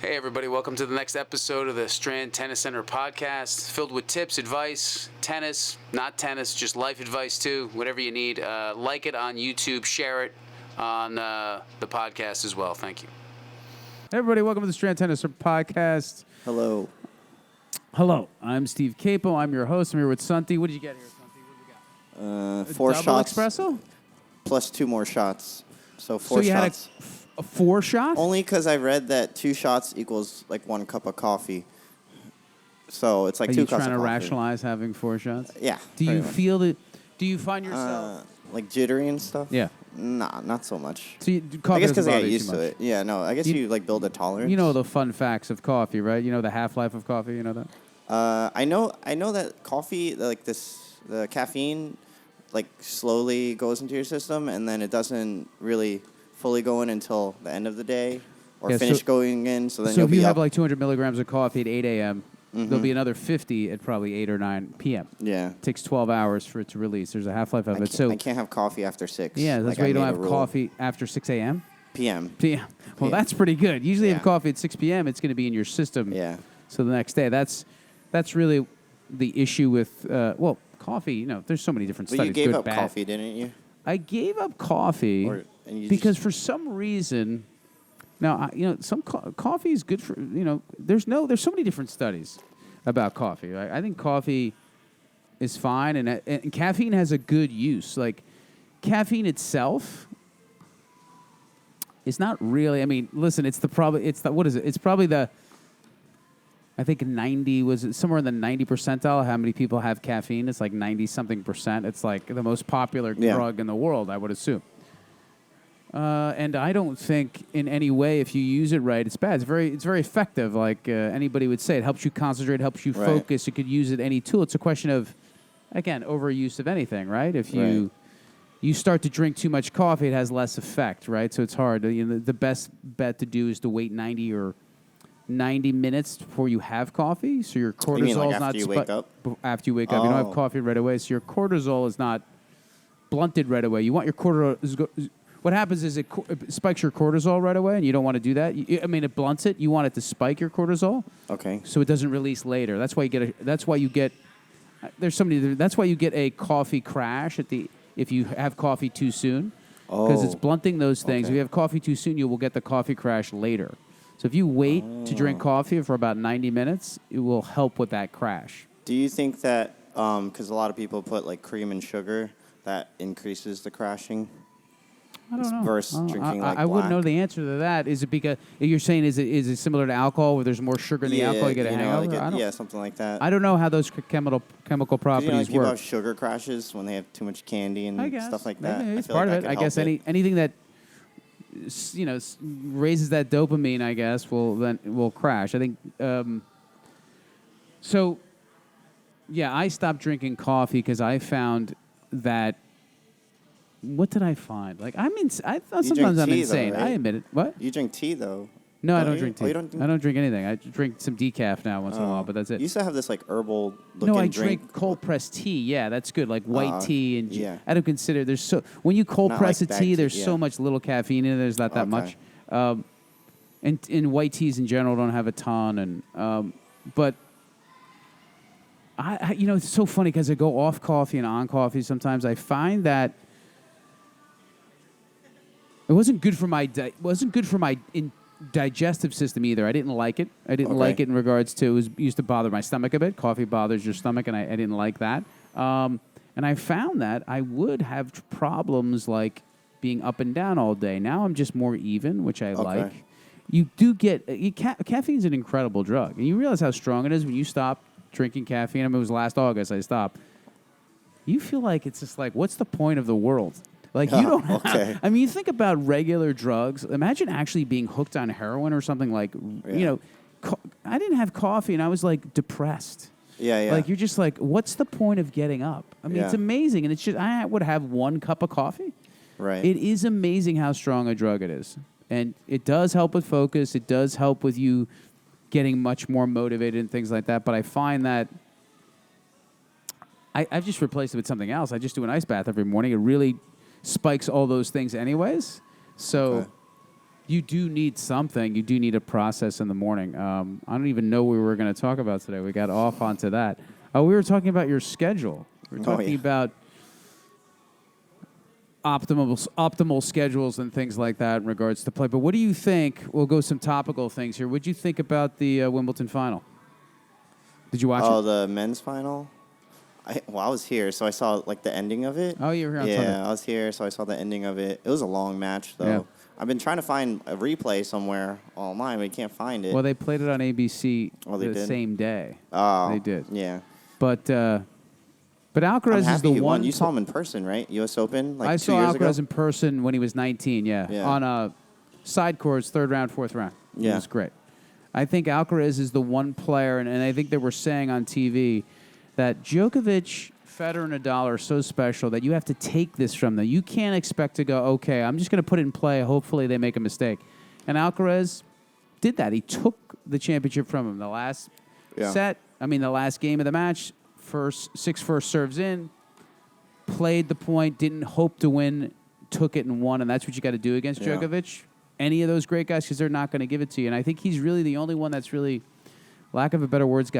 Hey everybody, welcome to the next episode of the Strand Tennis Center podcast, filled with tips, advice, tennis, not tennis, just life advice too, whatever you need. Like it on YouTube, share it on the podcast as well. Thank you. Hey everybody, welcome to the Strand Tennis Center podcast. Hello. Hello, I'm Steve Capo. I'm your host. I'm here with Sunti. What did you get here, Sunti? What do we got? 4 double shots. espresso? Plus 2 more shots. So 4 So you shots. had a 4 shot? Only because I read that 2 shots equals like 1 cup of coffee. So it's like Are 2 you cups of trying to coffee. rationalize having 4 shots? Yeah. Do you pretty much. feel that? Do you find yourself? Like jittery and stuff? Yeah. Nah, not so much. So coffee I guess doesn't because I bother got you used too to much. it. Yeah, no. I guess you like build a tolerance. You know the fun facts of coffee, right? You know the half-life of coffee. You know that. I know that coffee, like the caffeine, like slowly goes into your system, and then it doesn't really fully go in until the end of the day, or Yeah, finish going in. So then So you'll if you be have up. like 200 milligrams of coffee at 8 a.m., there'll be another 50 at probably 8 or 9 p.m. Yeah. It takes 12 hours for it to release. There's a half-life of I it. can't, I can't have coffee after 6. Yeah, that's Like, why I you don't made a have rule. coffee after 6 a.m.? PM. PM. Well, Yeah. that's pretty good. Usually you have Yeah. coffee at 6 p.m., it's going to be in your system. Yeah. So the next day, that's really the issue with, coffee, you know, there's so many different But studies. you gave good, up bad. coffee, didn't you? I gave up coffee And you because just, for some reason, now, some coffee is good for, there's so many different studies about coffee. Right? I think coffee is fine, and caffeine has a good use. Like, caffeine itself is not really, I mean, listen, what is it? It's probably I think 90, was it somewhere in the 90 percentile how many people have caffeine? It's like 90-something percent. It's like the most popular drug in the world, I would assume. And I don't think in any way, if you use it right, it's bad. It's very effective. Like anybody would say, it helps you concentrate, helps you focus. You could use it any tool. It's a question of, again, overuse of anything, right? If you start to drink too much coffee, it has less effect, right? So it's hard. The best bet to do is to wait 90 minutes before you have coffee, so your cortisol You mean, like, is not after you wake up? After you wake up, you don't have Oh. coffee right away, so your cortisol is not blunted right away. You want your cortisol. What happens is it spikes your cortisol right away, and you don't want to do that. It blunts it. You want it to spike your cortisol, Okay. so it doesn't release later. That's why you get. There's so many. That's why you get a coffee crash if you have coffee too soon, because it's Oh. blunting those things. Okay. If you have coffee too soon, you will get the coffee crash later. So if you wait to drink coffee for about 90 minutes, it will help with that crash. Do you think that, because a lot of people put like cream and sugar, that increases the crashing? I don't know. Versus drinking like I wouldn't know black? the answer to that. Is it because you're saying is it similar to alcohol where there's more sugar in the alcohol, you get a hangover? Yeah, something like that. I don't know how those chemical 'Cause, properties like, people work. have sugar crashes when they have too much candy and I guess stuff like that. Maybe I it's feel part like of that it. could I guess help it. anything that raises that dopamine, I guess, will crash. I think. So, yeah, I stopped drinking coffee because I found that. What did I find? Like I thought You sometimes drink I'm tea, though, insane. I right? admit it. What? You drink tea though. No, I Don't don't you? drink tea. Oh, you don't drink- I don't drink anything. I drink some decaf now once in a while, but that's it. You used to have this like herbal looking No, I drink. drink cold pressed tea. Yeah, that's good. Like white tea and yeah. I don't consider when you cold Not press like a bag tea, tea, there's yeah. so much little caffeine in it. There's not that Okay. much. And white teas in general don't have a ton. And but I it's so funny because I go off coffee and on coffee. Sometimes I find that it wasn't good for my digestive system either. I didn't like it. I didn't like it in regards to it used to bother my stomach a bit. Coffee bothers your stomach, and I didn't like that. And I found that I would have problems like being up and down all day. Now I'm just more even, which I like. You do get caffeine's an incredible drug, and you realize how strong it is when you stop drinking caffeine. I mean, it was last August I stopped. You feel like it's just like, what's the point of the world? Like you don't have, I mean, you think about regular drugs. Imagine actually being hooked on heroin or something like, I didn't have coffee and I was like depressed. Yeah. Like you're just like, what's the point of getting up? I mean, it's amazing. And it's just, I would have 1 cup of coffee. Right. It is amazing how strong a drug it is. And it does help with focus. It does help with you getting much more motivated and things like that. But I find that I've just replaced it with something else. I just do an ice bath every morning. It really spikes all those things anyways. So you do need something. You do need a process in the morning. I don't even know what we were going to talk about today. We got off onto that. We were talking about your schedule. We were talking about optimal schedules and things like that in regards to play. But what do you think? We'll go some topical things here. What do you think about the Wimbledon final? Did you watch it? Oh, the men's final? I was here, so I saw like the ending of it. Oh, you were here on Sunday. Yeah, I was here, so I saw the ending of it. It was a long match, though. Yeah. I've been trying to find a replay somewhere online, but you can't find it. Well, they played it on ABC the did? same day. Oh, They did. Yeah. But Alcaraz I'm is happy the he one. won. You saw him in person, right? U.S. Open, like I 2 saw years Alcaraz ago? in person when he was 19, Yeah. on side courts, third round, fourth round. Yeah. It was great. I think Alcaraz is the one player, and I think they were saying on TV that Djokovic, Federer, and Nadal are so special that you have to take this from them. You can't expect to go, okay, I'm just going to put it in play. Hopefully they make a mistake. And Alcaraz did that. He took the championship from him. The last the last game of the match, six first serves in, played the point, didn't hope to win, took it and won, and that's what you got to do against Djokovic. Any of those great guys, because they're not going to give it to you. And I think he's really the only one that's really, lack of a better word,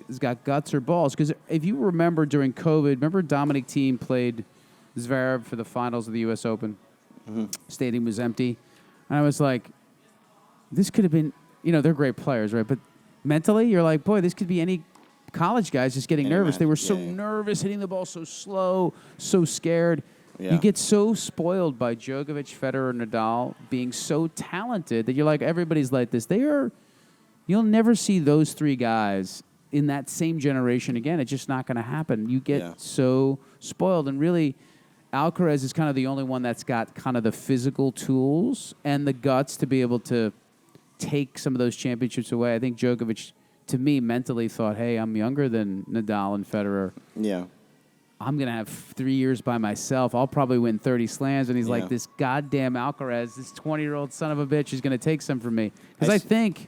has got guts or balls. Because if you remember during COVID, remember Dominic Thiem played Zverev for the finals of the U.S. Open? Mm-hmm. Stadium was empty. And I was like, this could have been, they're great players, right? But mentally, you're like, boy, this could be any college guys just getting nervous. They were so nervous, hitting the ball so slow, so scared. Yeah. You get so spoiled by Djokovic, Federer, and Nadal being so talented that you're like, everybody's like this. You'll never see those three guys in that same generation again. It's just not going to happen. You get so spoiled. And really, Alcaraz is kind of the only one that's got kind of the physical tools and the guts to be able to take some of those championships away. I think Djokovic, to me, mentally thought, hey, I'm younger than Nadal and Federer. Yeah. I'm going to have 3 years by myself. I'll probably win 30 slams. And he's like, this goddamn Alcaraz, this 20-year-old son of a bitch is going to take some from me. Because I think,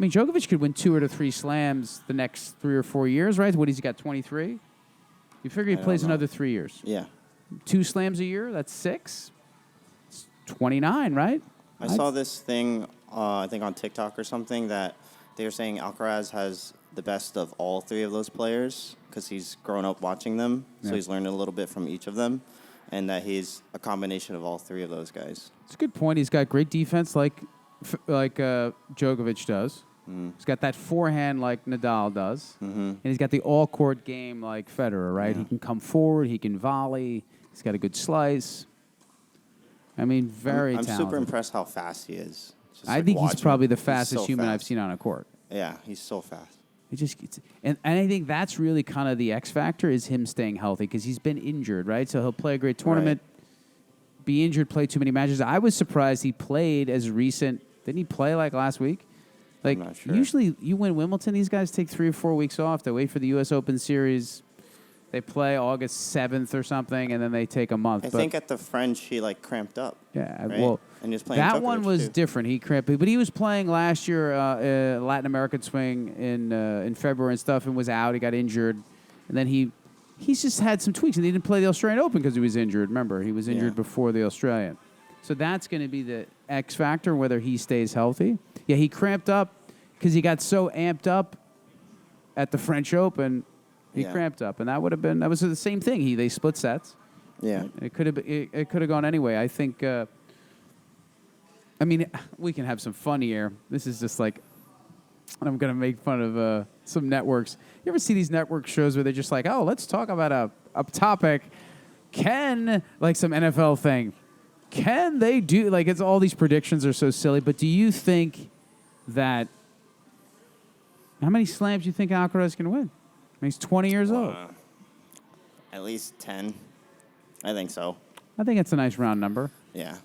Djokovic could win 2 or 3 slams the next 3 or 4 years, right? What, he's got 23? You figure he plays another 3 years. Yeah. 2 slams a year, that's 6. It's 29, right? I saw this thing, I think on TikTok or something, that they were saying Alcaraz has the best of all 3 of those players because he's grown up watching them, so he's learned a little bit from each of them, and that he's a combination of all 3 of those guys. It's a good point. He's got great defense like Djokovic does. Mm. He's got that forehand like Nadal does. Mm-hmm. And he's got the all-court game like Federer, right? Yeah. He can come forward. He can volley. He's got a good slice. Very talented. I'm super impressed how fast he is. I think he's probably the fastest human I've seen on a court. Yeah, he's so fast. He just gets, and I think that's really kind of the X factor is him staying healthy because he's been injured, right? So he'll play a great tournament, be injured, play too many matches. I was surprised he played as recent. Didn't he play like last week? Like I'm not sure. Usually you win Wimbledon, these guys take 3 or 4 weeks off. They wait for the U.S. Open Series. They play August 7th or something, and then they take a month. I think at the French he cramped up. Yeah, right? well, and he was playing that Djokovic one was too. different. He cramped, but he was playing last year Latin American swing in February and stuff, and was out. He got injured, and then he's just had some tweaks, and he didn't play the Australian Open because he was injured. Remember, he was injured before the Australian, so that's going to be the X factor whether he stays healthy. Yeah, he cramped up because he got so amped up at the French Open. He cramped up, and that was the same thing. They split sets. Yeah, it could have gone anyway. I think. We can have some fun here. This is just like, I'm gonna make fun of some networks. You ever see these network shows where they're just like, oh, let's talk about a topic. Can like some NFL thing? Can they do like it's all these predictions are so silly? But do you think that? How many slams do you think Alcaraz can win? He's 20 years old. At least 10. I think so. I think it's a nice round number. Yeah.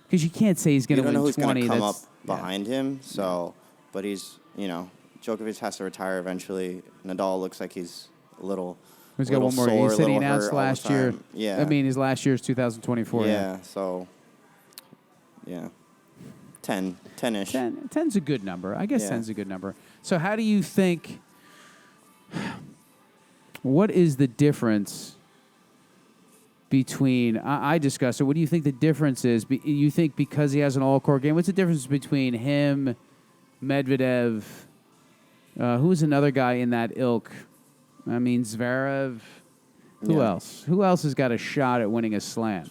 Because you can't say he's going to win 20. You don't know who's going to come up behind him. So, but he's, Djokovic has to retire eventually. Nadal looks like he's a little. He's got one more. Sore, he said he announced last year. Yeah. His last year is 2024. Yeah. So. Yeah. 10-ish. 10's a good number. I guess 10's a good number. So how do you think? What is the difference between, I discussed it. What do you think the difference is? You think because he has an all-court game, what's the difference between him, Medvedev, who's another guy in that ilk? I mean, Zverev. Who else? Who else has got a shot at winning a slam?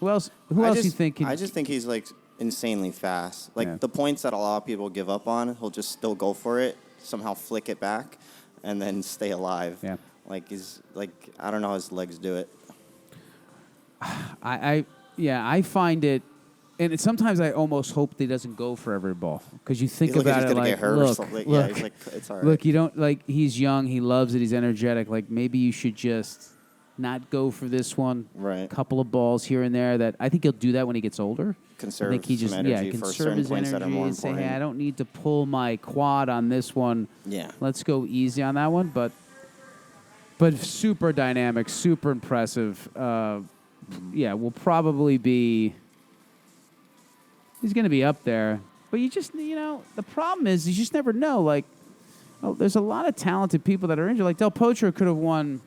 Who else do you think? I just think he's like insanely fast. Like the points that a lot of people give up on, he'll just still go for it, somehow flick it back, and then stay alive. Yeah. Like I don't know how his legs do it. I find it, and sometimes I almost hope that he doesn't go for every ball because you think He's about he's it gonna like, get hurt or look, something. look, Yeah, he's like, it's all right. look, you don't like. He's young, he loves it, he's energetic. Like maybe you should just not go for this one. Right. A couple of balls here and there. That I think he'll do that when he gets older. Conserve I think he just some energy for conserve certain his points energy that are more and say, hey, important. I don't need to pull my quad on this one. Yeah. Let's go easy on that one, but super dynamic, super impressive. Will probably be. He's going to be up there, but the problem is you just never know. Like, there's a lot of talented people that are injured. Like Del Potro could have won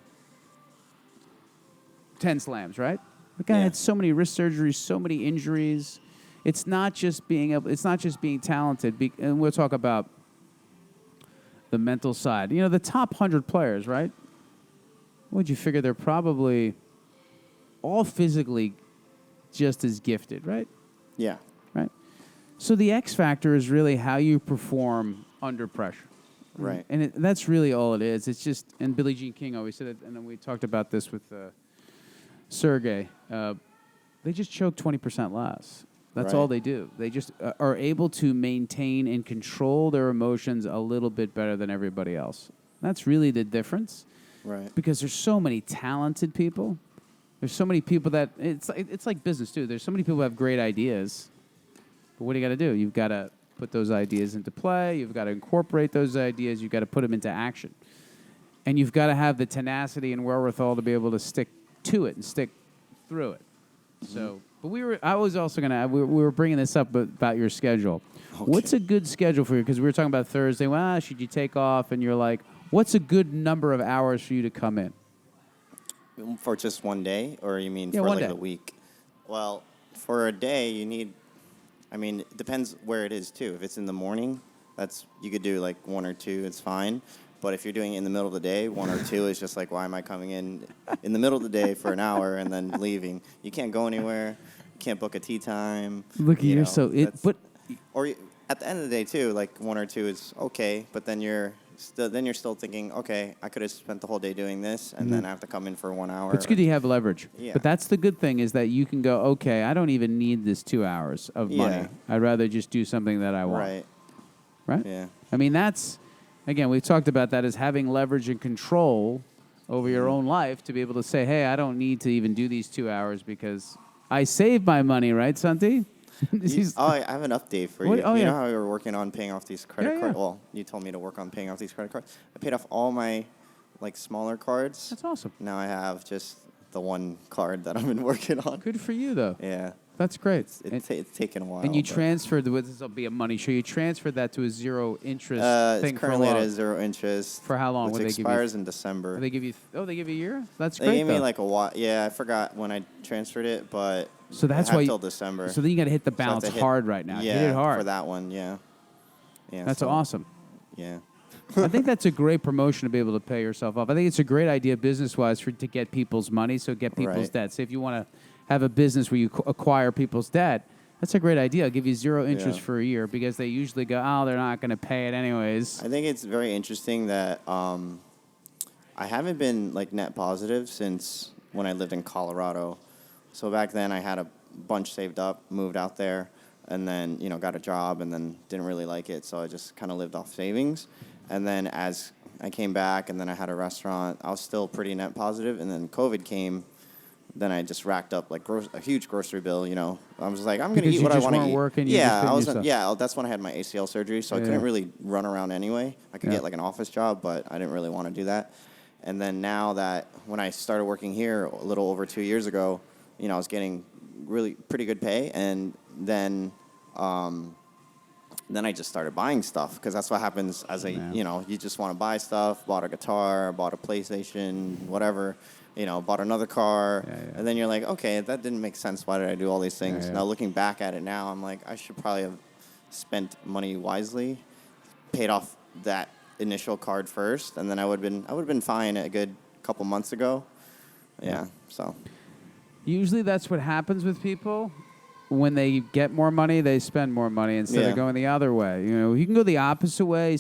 10 slams, right? The guy had so many wrist surgeries, so many injuries. It's not just being talented, and we'll talk about the mental side. The top 100 players, right? Would you figure they're probably all physically just as gifted, right? Yeah. Right. So the X factor is really how you perform under pressure. Right. And that's really all it is. It's just, and Billie Jean King always said it, and then we talked about this with Sergey. They just choke 20% less. That's all they do. They just are able to maintain and control their emotions a little bit better than everybody else. That's really the difference. Right. Because there's so many talented people. There's so many people that it's like business too. There's so many people who have great ideas. But what do you got to do? You've got to put those ideas into play. You've got to incorporate those ideas. You've got to put them into action. And you've got to have the tenacity and wherewithal to be able to stick to it and stick through it. Mm-hmm. So, but I was also going to, we were bringing this up about your schedule. Okay. What's a good schedule for you? Because we were talking about Thursday. Well, should you take off? And you're like, what's a good number of hours for you to come in? For just one day? Or you mean for one like day. a week? Well, for a day, you need, it depends where it is too. If it's in the morning, you could do like 1 or 2, it's fine. But if you're doing it in the middle of the day, 1 or 2 is just like, why am I coming in the middle of the day for an hour and then leaving? You can't go anywhere. You can't book a tea time. Look, you're so it. But or at the end of the day too, like 1 or 2 is okay. But then you're still thinking, okay, I could have spent the whole day doing this, and then I have to come in for 1 hour. It's good you have leverage. Yeah. But that's the good thing is that you can go, okay, I don't even need this 2 hours of money. I'd rather just do something that I want. Right. Right? Yeah. That's, again, we've talked about that as having leverage and control over your own life to be able to say, hey, I don't need to even do these 2 hours because I save my money, right, Sunti? I have an update for you. Oh, you yeah. know how we were working on paying off these credit cards? Yeah. Well, you told me to work on paying off these credit cards. I paid off all my smaller cards. That's awesome. Now I have just the one card that I've been working on. Good for you, though. Yeah. That's great. It's taken a while. And you transferred, this will be a money show, you transferred that to a zero interest thing it's for currently long. at a zero interest. For how long? Which Would they give you? expires in December. They give you they give you a year? That's They great. gave me though. like a while. Yeah, I forgot when I transferred it, but so that's I have why till December. So then you got to hit the So I have balance to hard right now. Yeah, hit it hard for that one. Yeah. Yeah. That's so, awesome. Yeah. I think that's a great promotion to be able to pay yourself off. I think it's a great idea business-wise to get people's money, so get people's Right. debt. So if you want to have a business where you acquire people's debt, that's a great idea. I'll give you zero interest for a year because they usually go, oh, they're not going to pay it anyways. I think it's very interesting that I haven't been net positive since when I lived in Colorado. So back then I had a bunch saved up, moved out there, and then got a job, and then didn't really like it, so I just kind of lived off savings. And then as I came back, and then I had a restaurant, I was still pretty net positive, and then COVID came. Then I just racked up a huge grocery bill. I was like, I'm going to eat what I want to eat. Working, that's when I had my ACL surgery, so I couldn't really run around anyway. I could get an office job, but I didn't really want to do that. And then now that when I started working here a little over 2 years ago, I was getting really pretty good pay, and then then I just started buying stuff because that's what happens as you just want to buy stuff. Bought a guitar, bought a PlayStation, whatever. Bought another car, and then you're like, okay, that didn't make sense. Why did I do all these things? Now looking back at it now, I'm like, I should probably have spent money wisely, paid off that initial card first, and then I would have been fine a good couple months ago. Yeah, so. Usually that's what happens with people. When they get more money, they spend more money instead of going the other way. You can go the opposite way,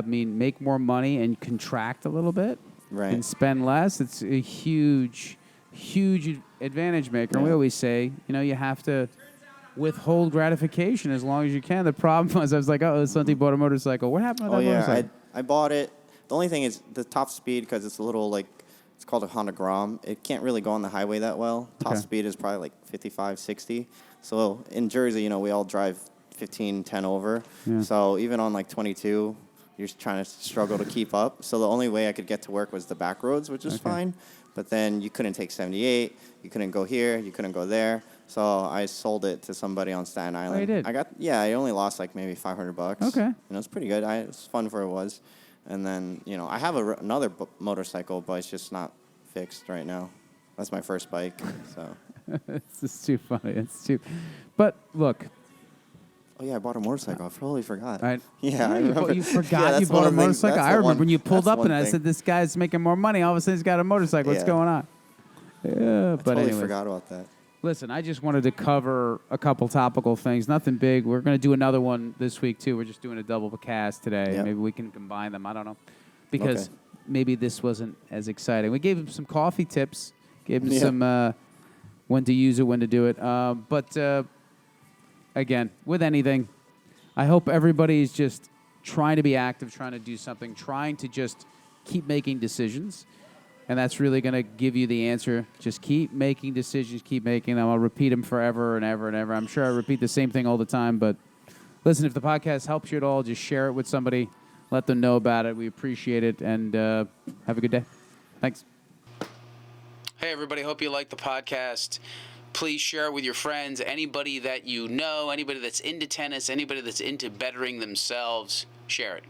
make more money and contract a little bit. Right. And spend less. It's a huge, huge advantage maker. And we always say, you have to withhold gratification as long as you can. The problem was I was like, Sunti bought a motorcycle. What happened to that motorcycle? I bought it. The only thing is the top speed, because it's a little it's called a Honda Grom. It can't really go on the highway that well. Top speed is probably 55, 60. So in Jersey, we all drive 15, 10 over. Yeah. So even on 22, you're trying to struggle to keep up. So the only way I could get to work was the back roads, which is fine. But then you couldn't take 78. You couldn't go here. You couldn't go there. So I sold it to somebody on Staten Island. Oh, you did? I only lost maybe $500. Okay. And it was pretty good. It was fun for it was. And then, I have another motorcycle, but it's just not fixed right now. That's my first bike, so. It's just too funny. But look. Oh, yeah, I bought a motorcycle. I totally forgot. I remember. You forgot you bought a motorcycle? I remember when you pulled up and I said, this guy's making more money. All of a sudden, he's got a motorcycle. What's going on? Yeah, but totally forgot about that. Listen, I just wanted to cover a couple topical things. Nothing big. We're going to do another one this week, too. We're just doing a double cast today. Yep. Maybe we can combine them. I don't know. Because maybe this wasn't as exciting. We gave him some coffee tips. Gave him some when to use it, when to do it. But again, with anything, I hope everybody is just trying to be active, trying to do something, trying to just keep making decisions. And that's really going to give you the answer. Just keep making decisions, keep making them. I'll repeat them forever and ever and ever. I'm sure I repeat the same thing all the time. But listen, if the podcast helps you at all, just share it with somebody. Let them know about it. We appreciate it. And have a good day. Thanks. Hey, everybody. Hope you like the podcast. Please share it with your friends, anybody that you know, anybody that's into tennis, anybody that's into bettering themselves. Share it.